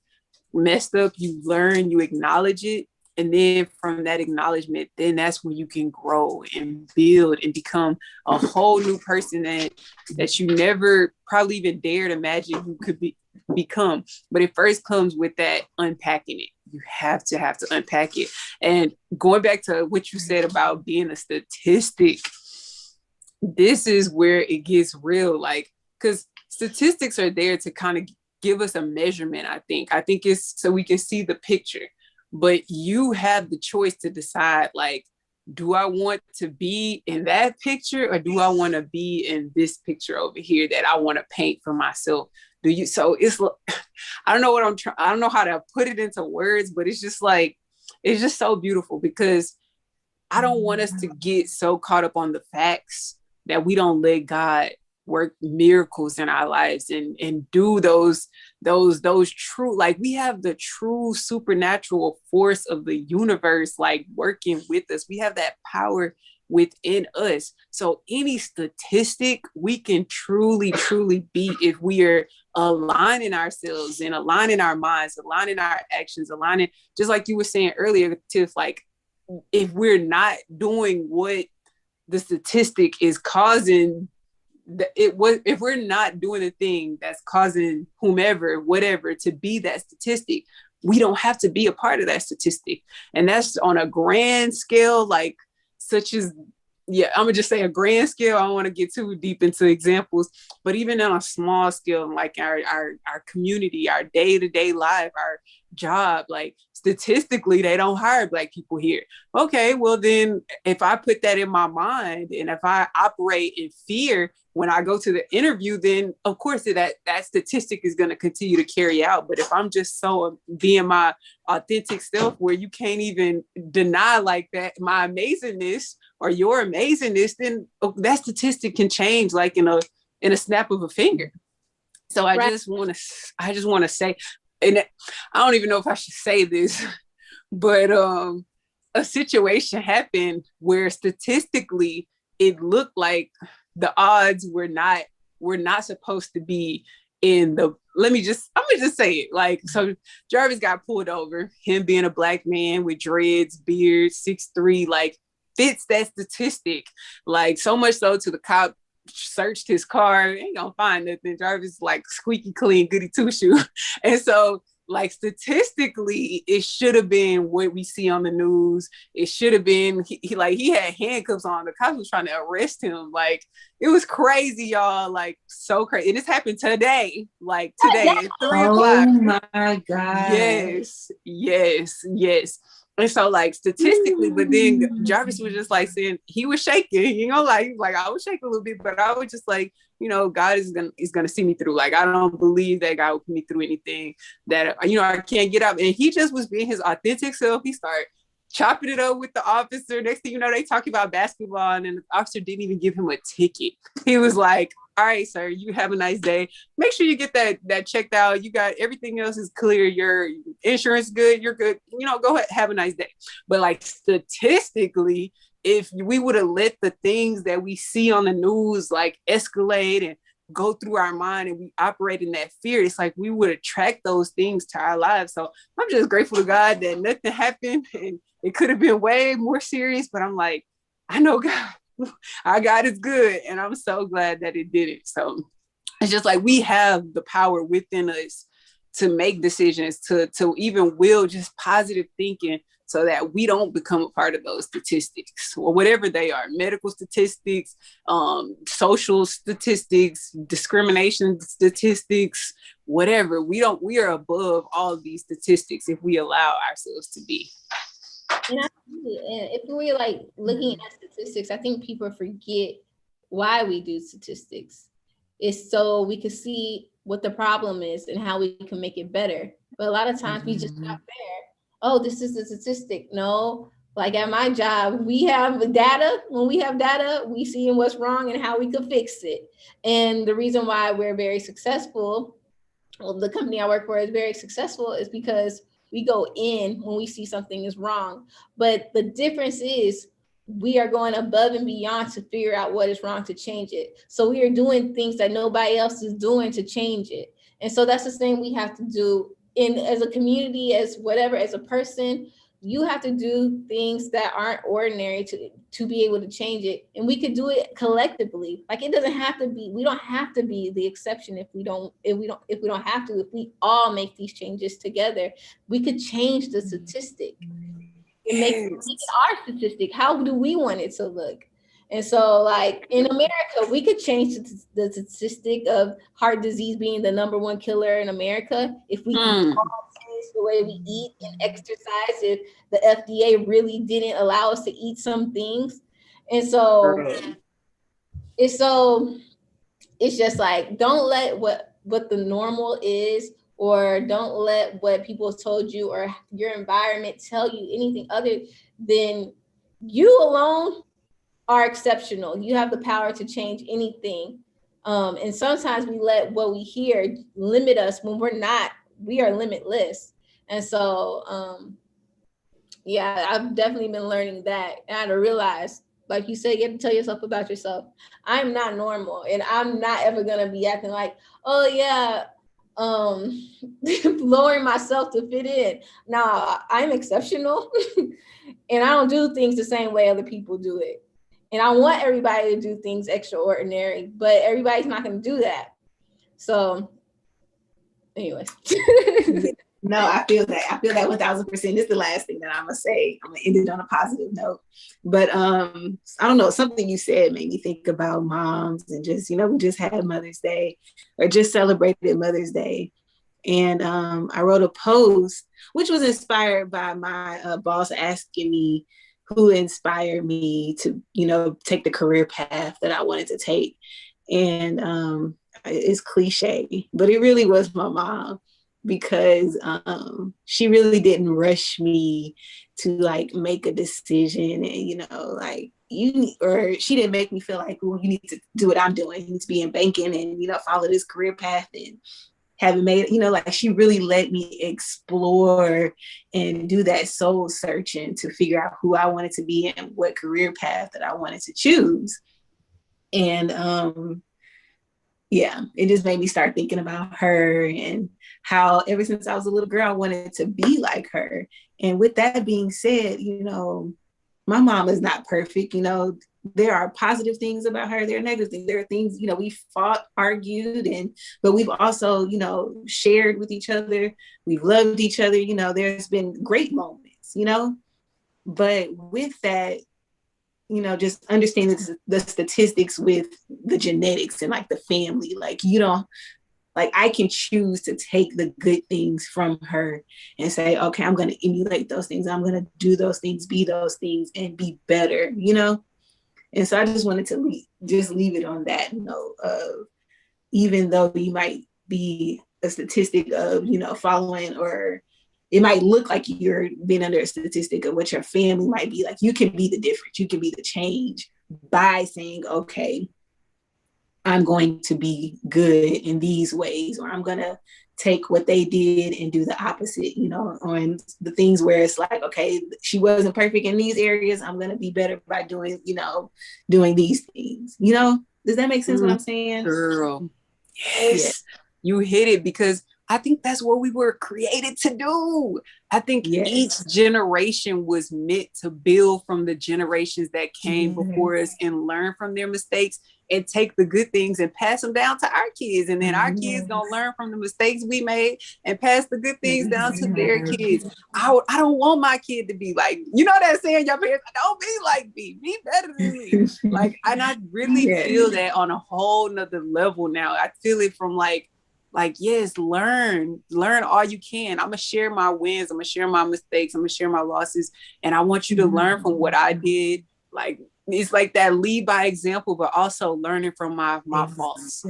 you learn, you acknowledge it. And then from that acknowledgement, then that's when you can grow and build and become a whole new person that you never probably even dared imagine you could become. But it first comes with that unpacking it. You have to unpack it. And going back to what you said about being a statistic, this is where it gets real, like, because statistics are there to kind of give us a measurement. I think it's so we can see the picture, but you have the choice to decide, like, do I want to be in that picture, or do I want to be in this picture over here that I want to paint for myself? Do you? So it's, I don't know I don't know how to put it into words, but it's just like, it's just so beautiful, because I don't want us to get so caught up on the facts that we don't let God work miracles in our lives and do those true, like we have the true supernatural force of the universe like working with us. We have that power within us. So any statistic we can truly beat if we are aligning ourselves and aligning our minds, aligning our actions, aligning, just like you were saying earlier, Tiff, like if we're not doing what the statistic is causing, if we're not doing the thing that's causing whomever, whatever, to be that statistic, we don't have to be a part of that statistic. And that's on a grand scale, like such as, yeah, I'm gonna just say a grand scale. I don't want to get too deep into examples, but even on a small scale, like our community, our day-to-day life, our job, like statistically, they don't hire Black people here. Okay, well then if I put that in my mind and if I operate in fear when I go to the interview, then of course that statistic is going to continue to carry out. But if I'm just so being my authentic self where you can't even deny like that, my amazingness or your amazingness, then that statistic can change like in a snap of a finger. So I just want to say, and I don't even know if I should say this, but a situation happened where statistically it looked like the odds were not supposed to be in the, I'm gonna just say it. Like, so Jarvis got pulled over, him being a Black man with dreads, beard, 6'3", like fits that statistic. Like so much so to the cop searched his car, ain't gonna find nothing. Jarvis like squeaky clean, goody two shoe. And so like statistically, it should have been what we see on the news. It should have been he had handcuffs on. The cops was trying to arrest him. Like it was crazy, y'all. Like so crazy. And this happened today. Like today at 3:00. Oh my God. Yes. And so like statistically, but then Jarvis was just like saying he was shaking, like he was like, I was shaking a little bit, but I was just like, God is gonna see me through. Like I don't believe that God will put me through anything that I can't get up. And he just was being his authentic self. He started chopping it up with the officer. Next thing you know, they talking about basketball, and the officer didn't even give him a ticket. He was like, all right, sir, you have a nice day. Make sure you get that checked out. You got everything else is clear. Your insurance good. You're good. Go ahead, have a nice day. But like statistically, if we would have let the things that we see on the news like escalate and go through our mind and we operate in that fear, it's like we would attract those things to our lives. So I'm just grateful to God that nothing happened, and it could have been way more serious, but I'm like, I know God. Our God is good, and I'm so glad that it didn't. So it's just like we have the power within us to make decisions, to even will just positive thinking, so that we don't become a part of those statistics or whatever they are, medical statistics, social statistics, discrimination statistics, whatever. We are above all of these statistics if we allow ourselves to be. And if we're like looking at statistics, I think people forget why we do statistics. It's so we can see what the problem is and how we can make it better. But a lot of times we just stop there. Oh, this is a statistic. No, like at my job, we have data. When we have data, we see what's wrong and how we could fix it. And the reason why we're very successful, the company I work for is very successful, is because we go in when we see something is wrong. But the difference is we are going above and beyond to figure out what is wrong to change it. So we are doing things that nobody else is doing to change it. And so that's the thing we have to do as a community, as whatever, as a person. You have to do things that aren't ordinary to be able to change it. And we could do it collectively. Like it doesn't have to be, we don't have to be the exception if we don't have to. If we all make these changes together, we could change the statistic. Make it our statistic. How do we want it to look? And so like in America, we could change the statistic of heart disease being the #1 killer in America if we could the way we eat and exercise, if the FDA really didn't allow us to eat some things. And so it's just like, don't let what the normal is, or don't let what people told you or your environment tell you anything other than you alone are exceptional. You have the power to change anything. And sometimes we let what we hear limit us when we are limitless. And so, yeah, I've definitely been learning that. And I had to realize, like you said, you have to tell yourself about yourself. I'm not normal, and I'm not ever gonna be acting like, oh yeah, lowering myself to fit in. Now I'm exceptional, and I don't do things the same way other people do it. And I want everybody to do things extraordinary, but everybody's not gonna do that. So, anyway. No, I feel that. I feel that 1000%. This is the last thing that I'm gonna say. I'm gonna end it on a positive note. But I don't know, something you said made me think about moms and just, we just had Mother's Day or just celebrated Mother's Day. And I wrote a post, which was inspired by my boss asking me who inspired me to, take the career path that I wanted to take. And it's cliche, but it really was my mom, because she really didn't rush me to like make a decision, and like or she didn't make me feel like, well, you need to do what I'm doing, you need to be in banking and follow this career path and haven't made like she really let me explore and do that soul searching to figure out who I wanted to be and what career path that I wanted to choose. And yeah, it just made me start thinking about her and how ever since I was a little girl, I wanted to be like her. And with that being said, my mom is not perfect. There are positive things about her. There are negative things. There are things, we fought, argued, but we've also, shared with each other. We've loved each other. There's been great moments, but with that, just understanding the statistics with the genetics and like the family, like I can choose to take the good things from her and say, okay, I'm going to emulate those things. I'm going to do those things, be those things, and be better, And so I just wanted to leave it on that note of, even though you might be a statistic of, following, or it might look like you're being under a statistic of what your family might be like, you can be the difference. You can be the change by saying, okay, I'm going to be good in these ways, or I'm going to take what they did and do the opposite, on the things where it's like, okay, she wasn't perfect in these areas. I'm going to be better by doing, doing these things, Does that make sense what I'm saying? Girl. Yes. Yeah. You hit it, because I think that's what we were created to do. I think each generation was meant to build from the generations that came before us and learn from their mistakes and take the good things and pass them down to our kids. And then our kids gonna learn from the mistakes we made and pass the good things down to their kids. I don't want my kid to be like, that saying, your parents, don't be like me, be better than me. And I really feel that on a whole nother level now. I feel it from like, yes, learn all you can. I'm gonna share my wins, I'm gonna share my mistakes, I'm gonna share my losses, and I want you to learn from what I did. Like, it's like that lead by example, but also learning from my faults.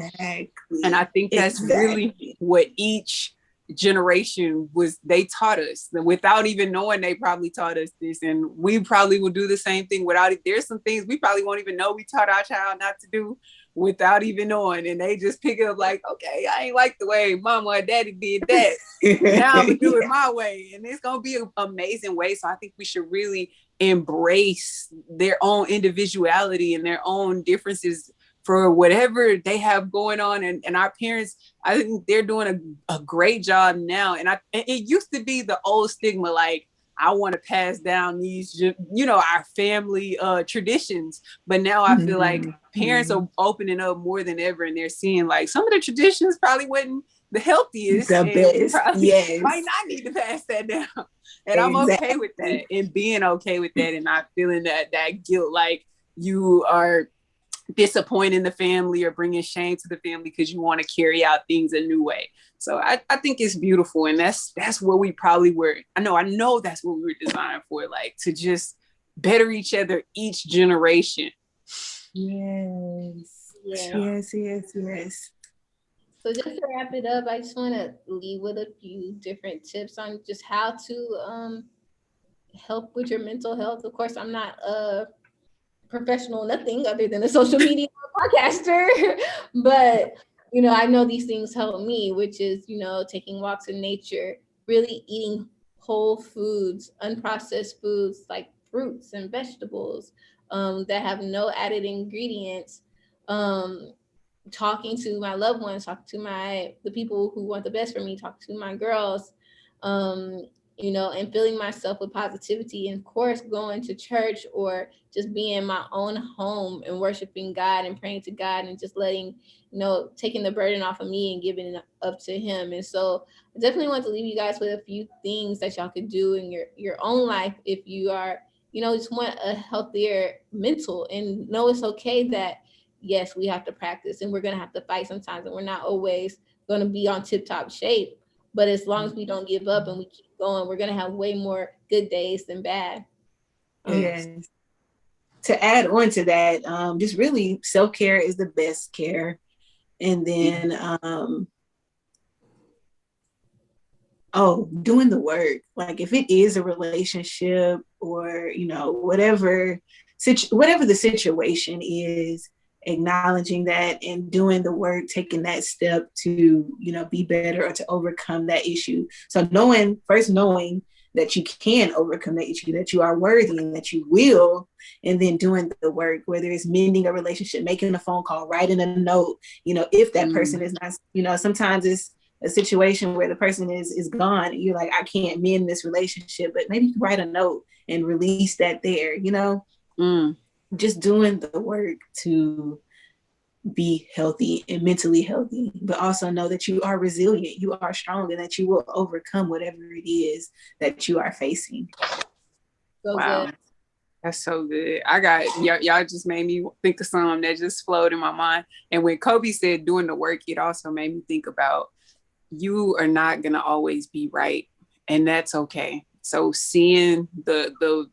And I think that's really what each generation they taught us. Without even knowing, they probably taught us this, and we probably will do the same thing without it. There's some things we probably won't even know we taught our child not to do without even knowing, and they just pick up like, okay, I ain't like the way mama or daddy did that. Now I'm gonna do it my way, and it's gonna be an amazing way. So I think we should really embrace their own individuality and their own differences for whatever they have going on. And our parents, I think they're doing a great job now. And it used to be the old stigma, like, I want to pass down these, our family traditions. But now I feel like parents are opening up more than ever, and they're seeing like some of the traditions probably wasn't the healthiest. The best, might not need to pass that down. And I'm okay with that, and being okay with that, and not feeling that guilt, like you are disappointing the family or bringing shame to the family because you want to carry out things a new way. So I think it's beautiful, and that's what we probably were. I know that's what we were designed for, like to just better each other each generation. Yes. So just to wrap it up, I just want to leave with a few different tips on just how to help with your mental health. Of course, I'm not a professional, nothing other than a social media podcaster. But, I know these things help me, which is, taking walks in nature, really eating whole foods, unprocessed foods like fruits and vegetables that have no added ingredients. Um, Talking to my loved ones, talking to the people who want the best for me, talking to my girls, um, and filling myself with positivity. And of course, going to church or just being in my own home and worshiping God and praying to God and just letting, taking the burden off of me and giving it up to Him. And so I definitely want to leave you guys with a few things that y'all could do in your own life if you are, just want a healthier mental, and know it's okay that yes, we have to practice and we're going to have to fight sometimes and we're not always going to be on tip top shape. But as long as we don't give up and we keep going, we're going to have way more good days than bad. Yes. To add on to that, just really self-care is the best care. And then, doing the work. Like if it is a relationship or, whatever the situation is, acknowledging that and doing the work, taking that step to, be better or to overcome that issue. So knowing that you can overcome that issue, that you are worthy and that you will, and then doing the work, whether it's mending a relationship, making a phone call, writing a note, if that person is not, sometimes it's a situation where the person is gone and you're like, I can't mend this relationship, but maybe you can write a note and release that there, just doing the work to be healthy and mentally healthy, but also know that you are resilient, you are strong, and that you will overcome whatever it is that you are facing. So wow. Good. That's so good. Y'all just made me think of something that just flowed in my mind. And when Kobe said doing the work, it also made me think about you are not going to always be right. And that's okay. So seeing the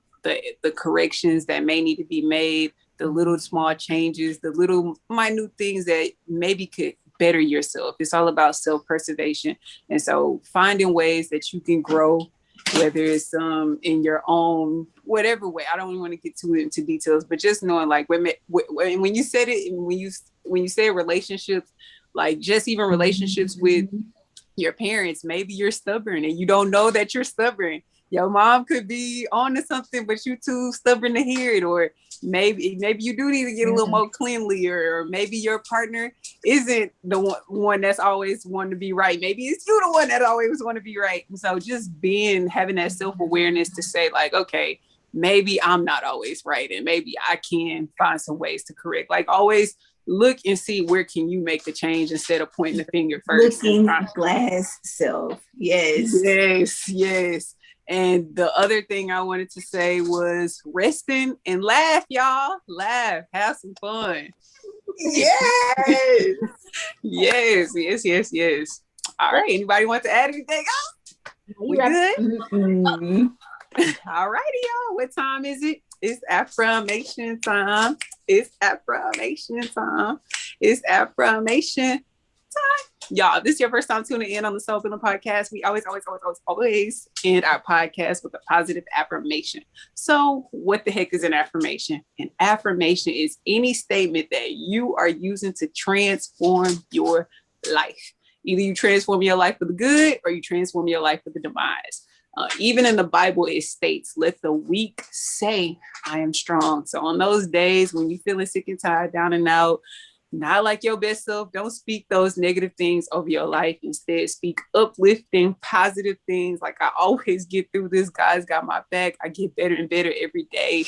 corrections that may need to be made, the little small changes, the little minute things that maybe could better yourself. It's all about self-preservation. And so finding ways that you can grow, whether it's in your own, whatever way. I don't even want to get too into details, but just knowing like when you said it, when you say relationships, like just even relationships with your parents, maybe you're stubborn and you don't know that you're stubborn. Your mom could be on to something, but you're too stubborn to hear it. Or maybe you do need to get a little more cleanly, or maybe your partner isn't the one that's always wanting to be right. Maybe it's you the one that always want to be right. And so just having that self-awareness to say like, okay, maybe I'm not always right. And maybe I can find some ways to correct. Like always look and see where can you make the change instead of pointing the finger first. Looking glass self. Yes. And the other thing I wanted to say was resting and laugh, y'all. Laugh, have some fun. Yes. yes. All right. Anybody want to add anything else? We good? Mm-hmm. All righty, y'all. What time is it? It's affirmation time. It's affirmation time. Y'all, if this is your first time tuning in on the Soul Filling Podcast, we always end our podcast with a positive affirmation. So what the heck is an affirmation? An affirmation is any statement that you are using to transform your life. Either you transform your life for the good or you transform your life for the demise. Even in the Bible, it states, let the weak say, I am strong. So on those days when you're feeling sick and tired, down and out, not like your best self, don't speak those negative things over your life. Instead, speak uplifting, positive things. Like I always get through this. God's got my back. I get better and better every day.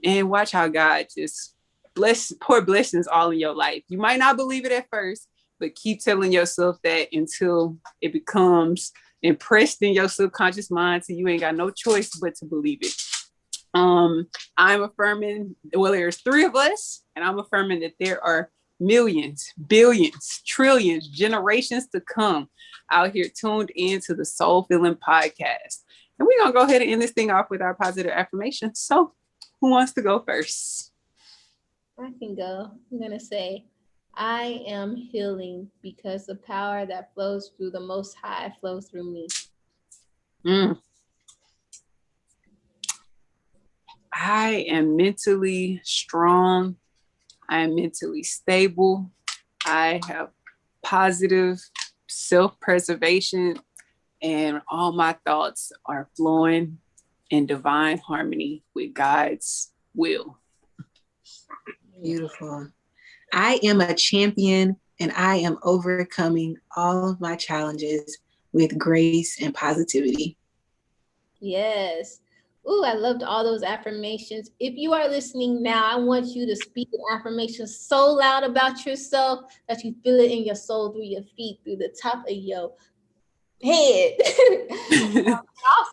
And watch how God just pour blessings all in your life. You might not believe it at first, but keep telling yourself that until it becomes impressed in your subconscious mind, so you ain't got no choice but to believe it. I'm affirming, well, there's 3 of us, and I'm affirming that there are millions, billions, trillions, generations to come out here tuned into the Soul Filling Podcast. And we're going to go ahead and end this thing off with our positive affirmation. So who wants to go first? I can go. I'm going to say, I am healing because the power that flows through the Most High flows through me. I am mentally strong. I am mentally stable. I have positive self-preservation, and all my thoughts are flowing in divine harmony with God's will. Beautiful. I am a champion, and I am overcoming all of my challenges with grace and positivity. Yes. Ooh, I loved all those affirmations. If you are listening now, I want you to speak an affirmation so loud about yourself that you feel it in your soul, through your feet, through the top of your head.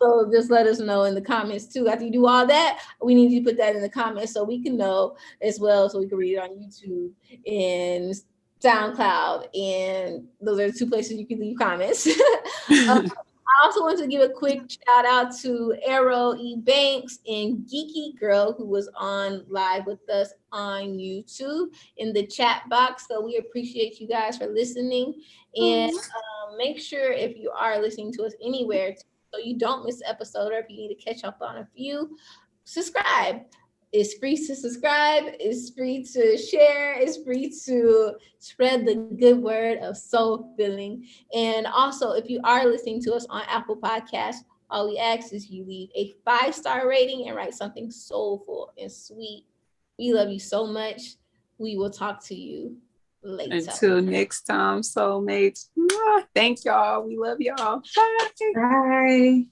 Also, just let us know in the comments too. After you do all that, we need you to put that in the comments so we can know as well, so we can read it on YouTube and SoundCloud. And those are the two places you can leave comments. I also want to give a quick shout out to Arrow E. Banks and Geeky Girl, who was on live with us on YouTube in the chat box. So we appreciate you guys for listening. And make sure, if you are listening to us anywhere, so you don't miss an episode, or if you need to catch up on a few, subscribe. It's free to subscribe. It's free to share. It's free to spread the good word of soul filling. And also, if you are listening to us on Apple Podcasts, all we ask is you leave a 5-star rating and write something soulful and sweet. We love you so much. We will talk to you later. Until next time, soulmates. Thank y'all. We love y'all. Bye. Bye.